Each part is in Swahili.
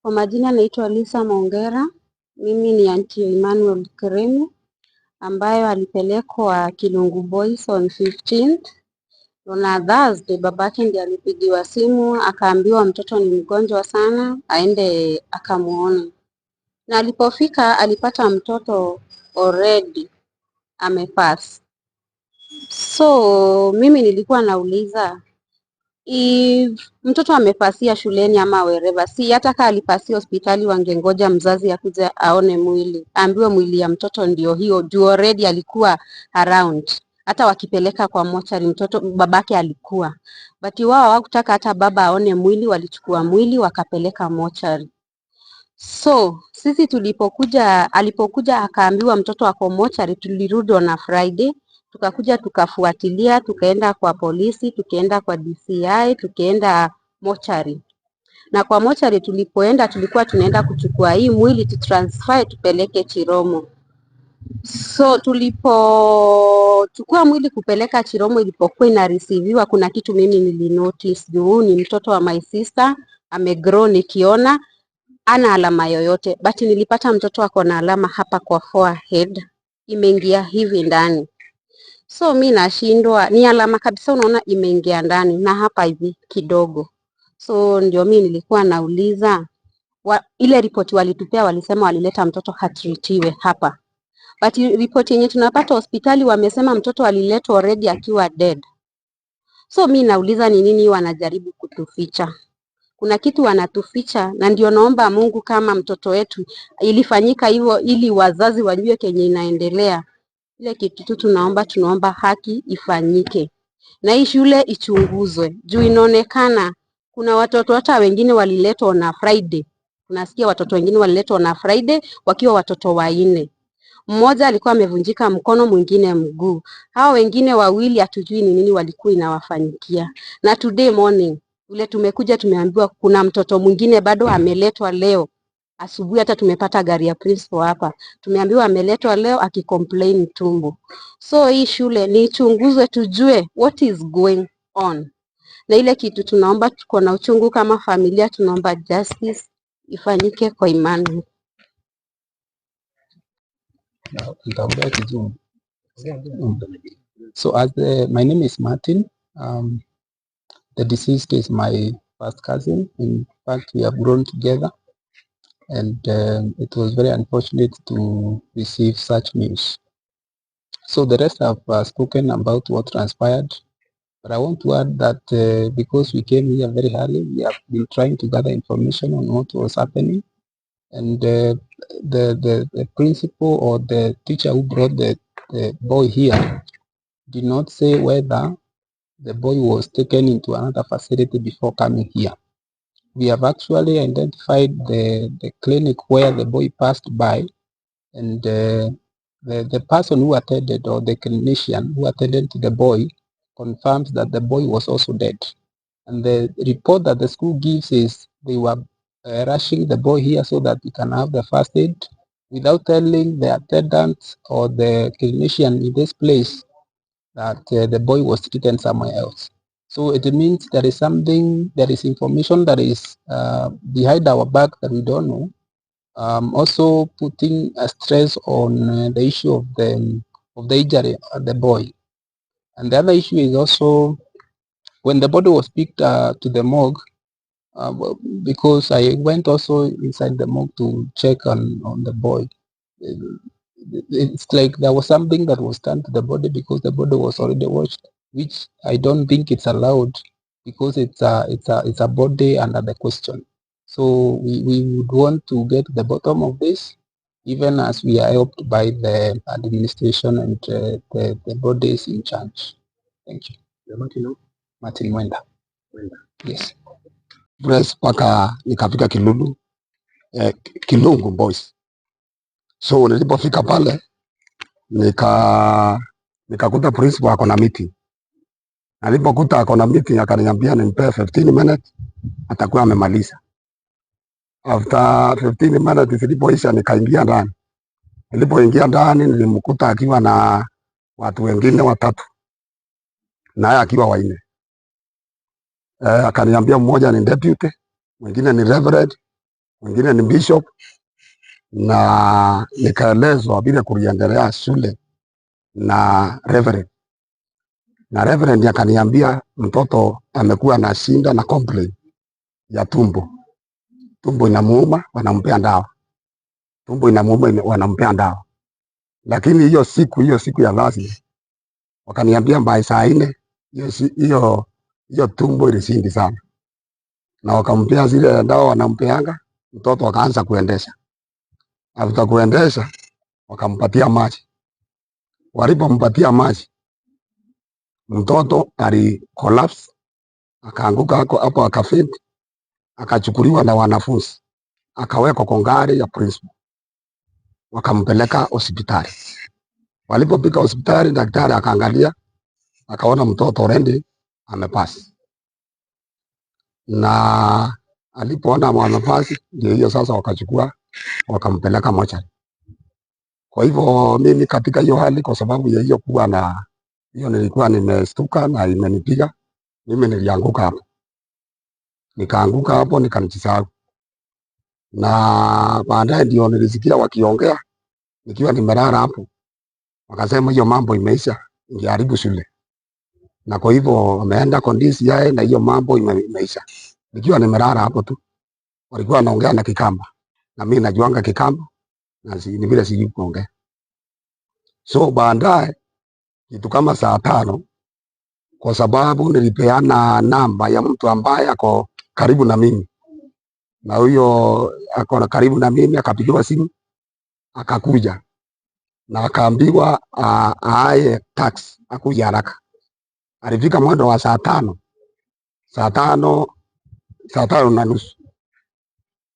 Kwa majina naitwa Lisa Mongera. Mimi ni Auntie Emmanuel Keremu ambayo alipelekwa Kilungu Boys on 15th. Na Thursday babake ndiye alipigiwa simu akaambiwa mtoto ni mgonjwa sana aende akamuone. Na alipofika alipata mtoto already amepass. So mimi nilikuwa nauliza mtoto amepasia shuleni ama wherever, si hata kama alipasia hospitali wangengoja mzazi akuje aone mwili, ambiwe mwili ya mtoto ndio hiyo, juu already alikuwa around. Hata wakipeleka kwa mochari mtoto babake alikuwa, but wao hawakutaka hata baba aone mwili, walichukua mwili wakapeleka mochari. So sisi alipokuja akaambiwa mtoto ako mochari, tulirudi na Friday. Tukakuja tukafuatilia, tukaenda kwa polisi, tukaenda kwa DCI, tukaenda mochari. Na kwa mochari tulipoenda tulikuwa tunaenda kuchukua hii mwili tutransfer tupeleke Chiromo. So tulipochukua mwili kupeleka Chiromo, ilipokuwa ina receiviwa, kuna kitu mimi nilinotice. Juu ni mtoto wa my sister, amegrow nikiona ana alama yoyote, but nilipata mtoto ako na alama hapa kwa forehead imeingia hivi ndani. So mi nashindwa, ni alama kabisa unaona imeingia ndani na hapa hivi kidogo. So ndio mi nilikuwa nauliza, ile ripoti walitupea walisema walileta mtoto hatritiwe hapa. But ripoti yenye tunapata hospitali wamesema mtoto aliletwa already akiwa dead. So mi nauliza ni nini wanajaribu kutuficha? Kuna kitu wanatuficha, na ndio naomba Mungu kama mtoto wetu ilifanyika hivyo ili wazazi wajue kenye inaendelea. Ile kitu tu tunaomba haki ifanyike. Na hii shule ichunguzwe. Juu inaonekana kuna watoto hata wengine waliletwa na Friday. Unasikia watoto wengine waliletwa na Friday wakiwa watoto 4. Mmoja alikuwa amevunjika mkono, mwingine mguu. Hao wengine wawili hatujui ni nini walikuwa inawafanyikia. Na today morning ule tumekuja tumeambiwa kuna mtoto mwingine bado ameletwa leo asubuhi. Hata tumepata gari ya principal hapa, tumeambiwa ameletwa leo akicomplain tumbo. So hii shule ni chunguzwe tujue what is going on. Na ile kitu tunaomba, tuko na uchungu kama familia, tunaomba justice ifanyike kwa imani. So my name is Martin. The deceased is my first cousin. In fact, we have grown together, and it was very unfortunate to receive such news. So the rest have spoken about what transpired, but I want to add that because we came here very early, we have been trying to gather information on what was happening, and the principal or the teacher who brought the boy here did not say whether the boy was taken into another facility before coming here. We have actually identified the clinic where the boy passed by, and the person who attended, or the clinician who attended to the boy, confirms that the boy was also dead. And the report that the school gives is they were rushing the boy here so that he can have the first aid without telling the attendant or the clinician in this place that the boy was treated somewhere else. So it means there is something, there is information that is behind our back that we don't know. Also putting a stress on the issue of the injury of the boy. And the other issue is also when the body was picked to the morgue, because I went also inside the morgue to check on the boy. It's like there was something that was done to the body because the body was already washed, which I don't think it's allowed because it's a body under the question. So we would want to get to the bottom of this, even as we are helped by the administration and the bodies in charge. Thank you. Martin Mwenda. Yes. Press paka nikafika Kilungu Boys. So nilipofika pale nikakuta principal ako na meeting. Nilipokuta ako na meeting akaniambia nimpe 15 minutes atakuwa amemaliza. After 15 minutes zilipoisha nikaingia ndani. Nilipoingia ndani nilimkuta akiwa na watu wengine 3 naye akiwa 4. Akaniambia mmoja ni deputy, mwingine ni reverend, mwingine ni bishop, na nikaelezwa vile kuliendelea shule na reverend. Na reverend akaniambia mtoto amekuwa na shinda na complaint ya tumbo. Tumbo inamuuma, wanampea dawa. Tumbo inamuuma, wanampea dawa. Lakini hiyo siku ya lazima wakaniambia by saa 4 hiyo tumbo ilishindi sana. Na wakampea zile dawa wanampeanga, mtoto akaanza kuendesha. After kuendesha wakampatia maji. Walipompatia maji, mtoto ali collapse, akaanguka hapo akafaint, akachukuliwa na wanafunzi, akawekwa kwa gari ya principal, wakampeleka hospitali. Walipofika hospitali, daktari akaangalia, akaona mtoto already amepasi, na alipoona amepasi, ndio hiyo sasa wakachukua wakampeleka mochari. Kwa hivyo mimi katika hiyo hali, kwa sababu ya hiyo kuwa na hiyo, nilikuwa nimestuka na imenipiga mimi, nilianguka hapo, nikaanguka hapo nikajisahau. Na baadaye ndio nilisikia wakiongea nikiwa nimelala hapo, wakasema hiyo mambo imeisha, ingeharibu shule, na kwa hivyo wameenda kondisi yae na hiyo mambo imeisha. Nikiwa nimelala hapo tu walikuwa wanaongea na Kikamba, na mimi najuanga Kikamba na ni vile sijui kuongea. So baadaye kitu kama saa 5, kwa sababu nilipeana namba ya mtu ambaye ako karibu na mimi, na huyo ako karibu na mimi akapigiwa simu, akakuja na akaambiwa aaye taxi akuja haraka. Alifika mwendo wa saa 5 na nusu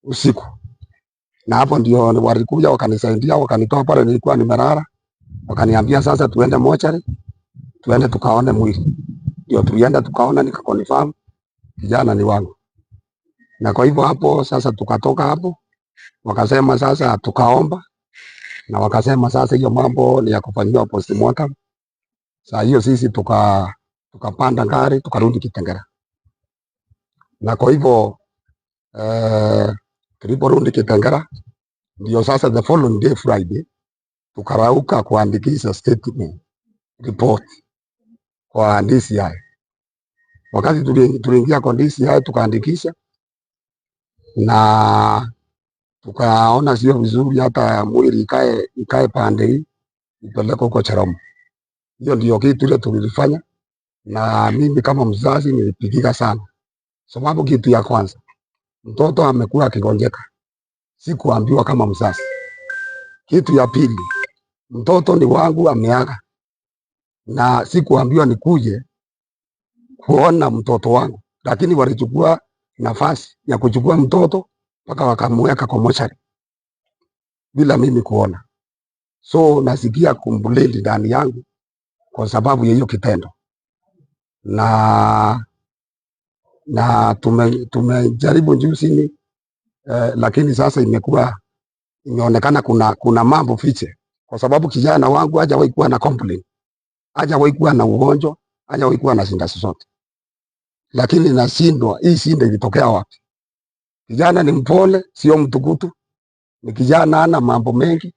usiku, na hapo ndio walikuja wakanisaidia, wakanitoa pale nilikuwa nimelala, wakaniambia sasa tuende mochari, tuende tukaone mwili. Ndio tulienda tukaona, nikakonfirm kijana ni wangu. Na kwa hivyo hapo sasa tukatoka hapo, wakasema sasa tukaomba, na wakasema sasa hiyo mambo ni ya kufanywa postmortem. Saa hiyo sisi tukapanda gari tukarudi Kitengela. Na kwa hivyo tuliporudi Kitengela, ndio sasa the following day Friday tukarauka kuandikisha statement report kwa DCI. Wakati tuliingia kwa DCI tukaandikisha, na tukaona sio vizuri hata mwili ikae pande hii ipeleke huko Cheromo. Hiyo ndio kitu ile tulifanya, na mimi kama mzazi nilipigika sana, sababu kitu ya kwanza mtoto amekuwa akigonjeka, sikuambiwa kama mzazi. Kitu ya pili, mtoto ni wangu ameaga, na sikuambiwa nikuje kuona mtoto wangu, lakini walichukua nafasi ya kuchukua mtoto mpaka wakamweka kwa mochari bila mimi kuona. So nasikia kumbuleli ndani yangu kwa sababu ya hiyo kitendo, na tumejaribu juzi lakini sasa imeonekana kuna mambo fiche, kwa sababu kijana wangu hajawahi kuwa na complaint, hajawahi kuwa na ugonjwa, hajawahi kuwa na shida zozote. Lakini nashindwa hii shida ilitokea wapi? Kijana ni mpole, sio mtukutu, ni kijana ana mambo mengi,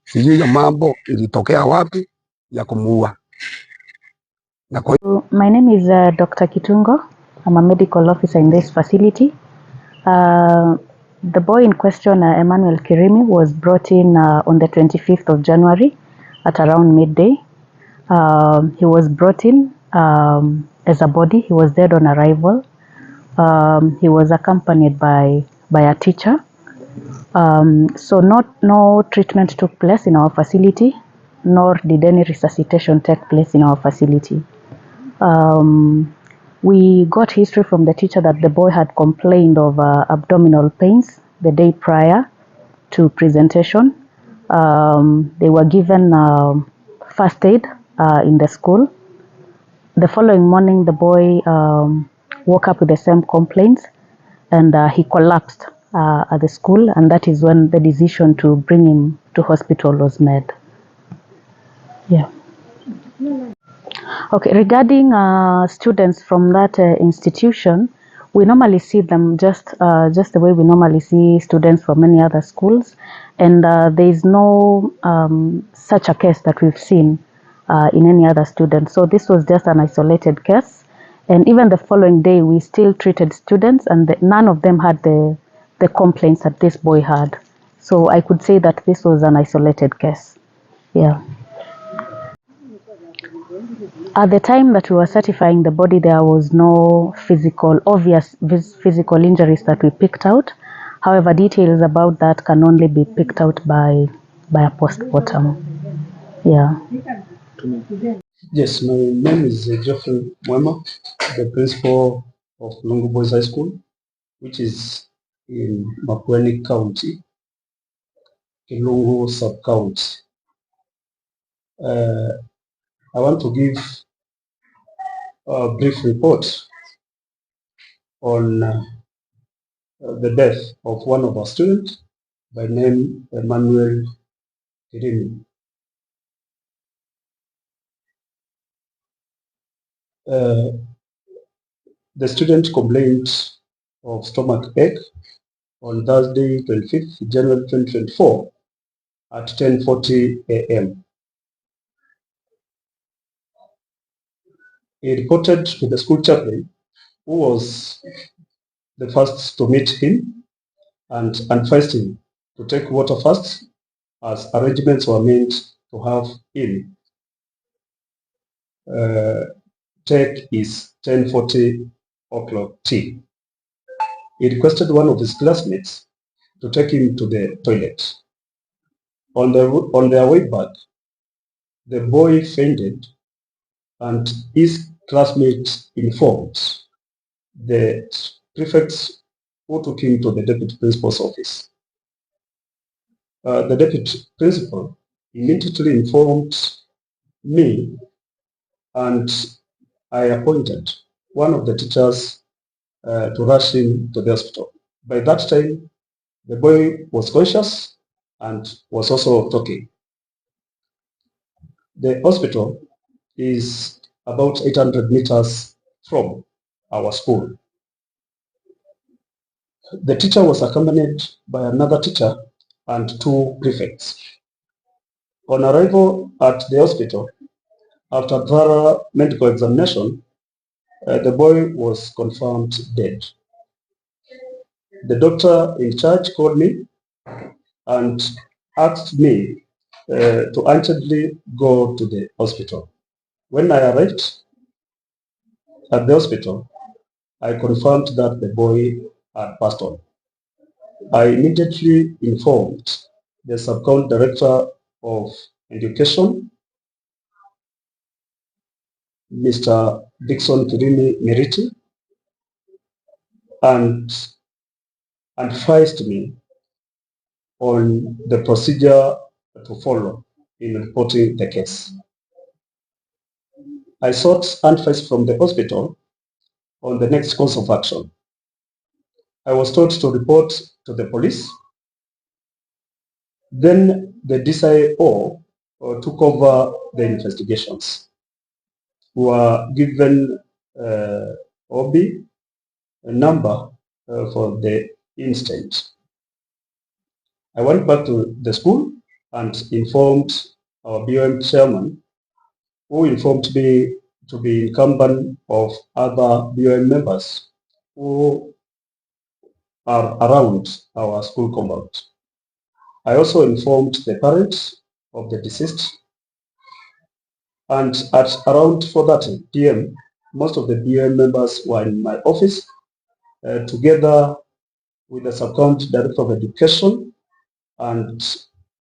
sijui hiyo mambo ilitokea wapi ya kumuua. My name is Dr. Kitungo. I'm a medical officer in this facility. The boy in question, Emmanuel Kirimi, was brought in on the 25th of January at around midday. He was brought in as a body. He was dead on arrival. He was accompanied by a teacher. So no treatment took place in our facility, nor did any resuscitation take place in our facility. We got history from the teacher that the boy had complained of abdominal pains the day prior to presentation. They were given first aid in the school. The following morning, the boy woke up with the same complaints, and he collapsed at the school, and that is when the decision to bring him to hospital was made. Yeah. Okay, regarding students from that institution, We normally see them just the way we normally see students from many other schools, and there is no such a case that we've seen in any other student. So this was just an isolated case, and even the following day we still treated students, and none of them had the complaints that this boy had. So I could say that this was an isolated case. Yeah. At the time that we were certifying the body, there was no obvious physical injuries that we picked out. However, details about that can only be picked out by a postmortem. Yeah. Yes, my name is Geoffrey Mwema, the principal of Lungu Boys High School, which is in Makueni County, Lungu sub-county. I want to give a brief report on the death of one of our students by name Emmanuel Kirimi. The student complained of stomach ache on Thursday, 25th January 2024 at 10:40 a.m. He reported to the school chaplain, who was the first to meet him and advised him to take water first, as arrangements were meant to have him take his 10:40 o'clock tea. He requested one of his classmates to take him to the toilet. On their way back, the boy fainted, and his classmates informed the prefects, who took him to the deputy principal's office. The deputy principal immediately informed me, and I appointed one of the teachers to rush him to the hospital. By that time, the boy was conscious and was also talking. The hospital is about 800 meters from our school. The teacher was accompanied by another teacher and two prefects. On arrival at the hospital, after thorough medical examination, the boy was confirmed dead. The doctor in charge called me and asked me to urgently go to the hospital. When I arrived at the hospital, I confirmed that the boy had passed on. I immediately informed the sub-county director of education, Mr. Dixon Kirimi Miriti, and advised me on the procedure to follow in reporting the case. I sought advice from the hospital on the next course of action. I was told to report to the police. Then the DCIO took over the investigations. We were given OB, a number for the incident. I went back to the school and informed our BOM chairman, who informed me to be incumbent of other BOM members who are around our school compound. I also informed the parents of the deceased, and at around 4:30 p.m., most of the BOM members were in my office together with the sub-county director of education and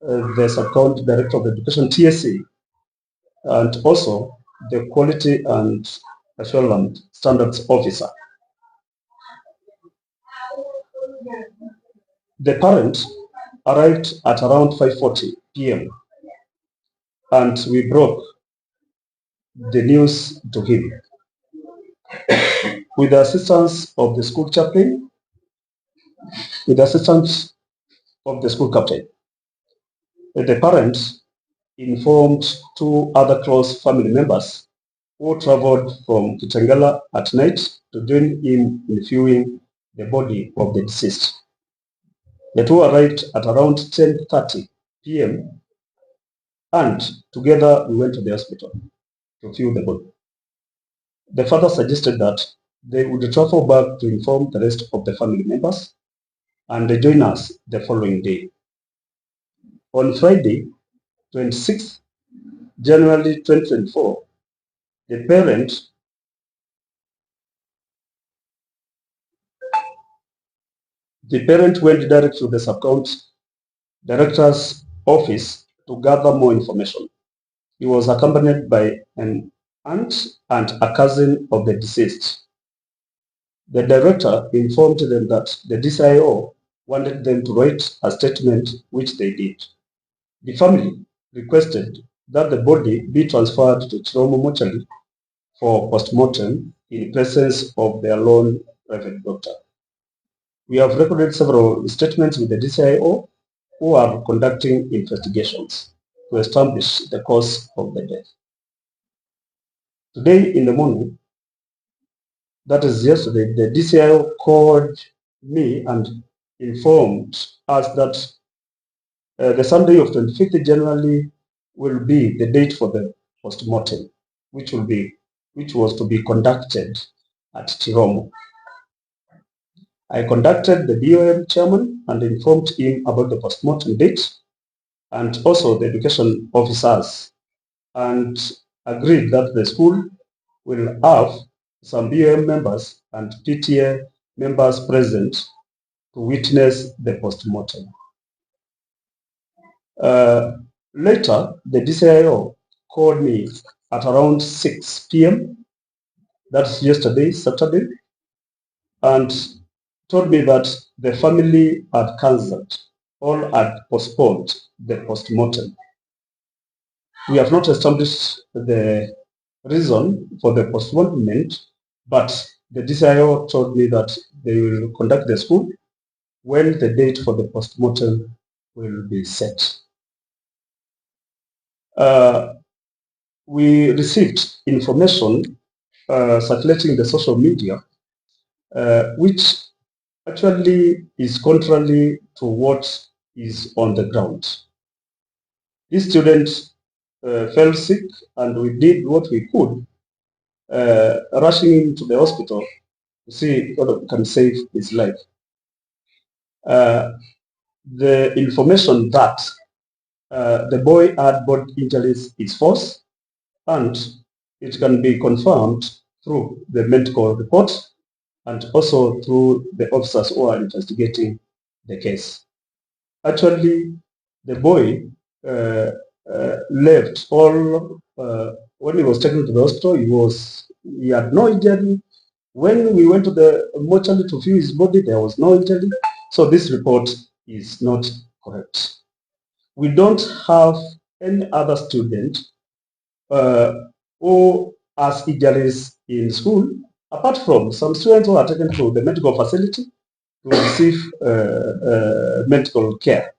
the sub-county director of education TSC, and also the quality and assurance standards officer. The parent arrived at around 5:40 p.m. and we broke the news to him. With the assistance of the school chaplain, with the assistance of the school captain, the parents informed two other close family members who traveled from Kitengela at night to join him in viewing the body of the deceased. The two arrived at around 10:30 p.m. and together we went to the hospital to view the body. The father suggested that they would travel back to inform the rest of the family members and they join us the following day. On Friday, 26th January 2024, the parent went direct to the sub-county director's office to gather more information. He was accompanied by an aunt and a cousin of the deceased. The director informed them that the DCIO wanted them to write a statement, which they did. The family requested that the body be transferred to Chiromo mortuary for postmortem in presence of their lone private doctor. We have recorded several statements with the DCIO who are conducting investigations to establish the cause of the death. Today in the morning, that is yesterday, the DCIO called me and informed us that the Sunday of 25th January will be the date for the postmortem, which was to be conducted at Chiromo. I contacted the DOM chairman and informed him about the postmortem date and also the education officers, and agreed that the school will have some BOM members and PTA members present to witness the postmortem. Later, the DCIO called me at around 6 p.m. That's yesterday, Saturday, and told me that the family had cancelled or had postponed the postmortem. We have not established the reason for the postponement, but the DCIO told me that they will conduct the school when the date for the postmortem will be set. We received information circulating in the social media, which actually is contrary to what is on the ground. This student fell sick and we did what we could, rushing him to the hospital to see what can save his life. The information that the boy had both injuries is false, and it can be confirmed through the medical report and also through the officers who are investigating the case. Actually, the boy left all when he was taken to the hospital. He had no injury. When we went to the mortuary to view his body, there was no injury. So this report is not correct. We don't have any other student who has injuries in school, apart from some students who are taken to the medical facility to receive medical care,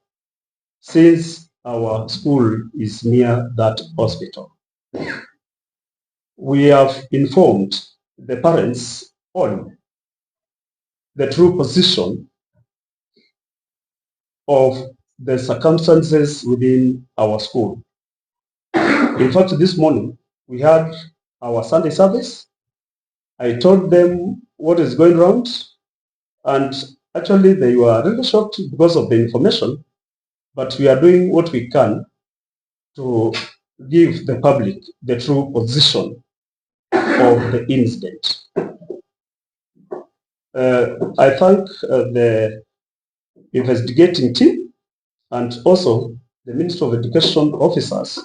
since our school is near that hospital. We have informed the parents on the true position of the circumstances within our school. In fact, this morning we had our Sunday service. I told them what is going around, and actually they were really shocked because of the information, but we are doing what we can to give the public the true position of the incident. I thank the investigating team and also the Ministry of Education officers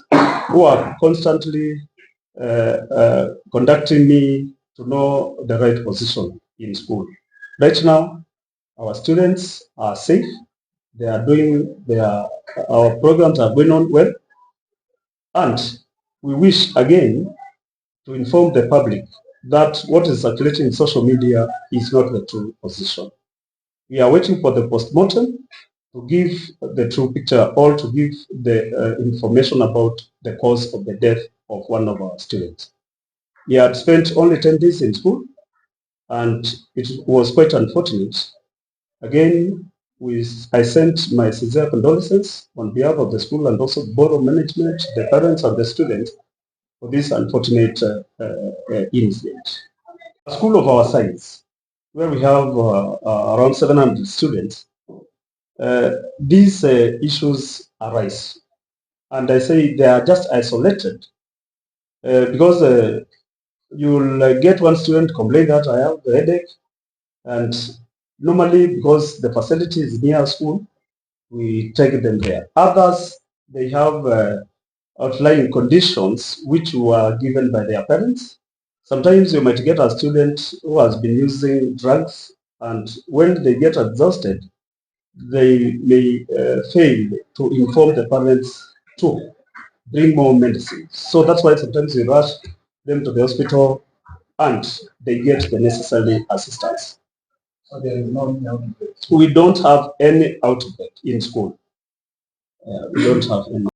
who are constantly conducting me to know the right position in school. Right now, our students are safe. They are doing our programs are going on well, and we wish again to inform the public that what is circulating in social media is not the true position. We are waiting for the postmortem to give the true picture, or to give the information about the cause of the death of one of our students. He had spent only 10 days in school, and it was quite unfortunate. Again, I sent my sincere condolences on behalf of the school and also board of management, the parents and the students for this unfortunate incident. A school of our size, where we have around 700 students, these issues arise. And I say they are just isolated because you'll get one student complain that I have a headache, and normally because the facility is near school, we take them there. Others, they have outlying conditions which were given by their parents. Sometimes you might get a student who has been using drugs, and when they get exhausted, they may fail to inform the parents to bring more medicine. So that's why sometimes we rush them to the hospital and they get the necessary assistance. So there is no outbreak. We don't have any outbreak in school. We don't have any.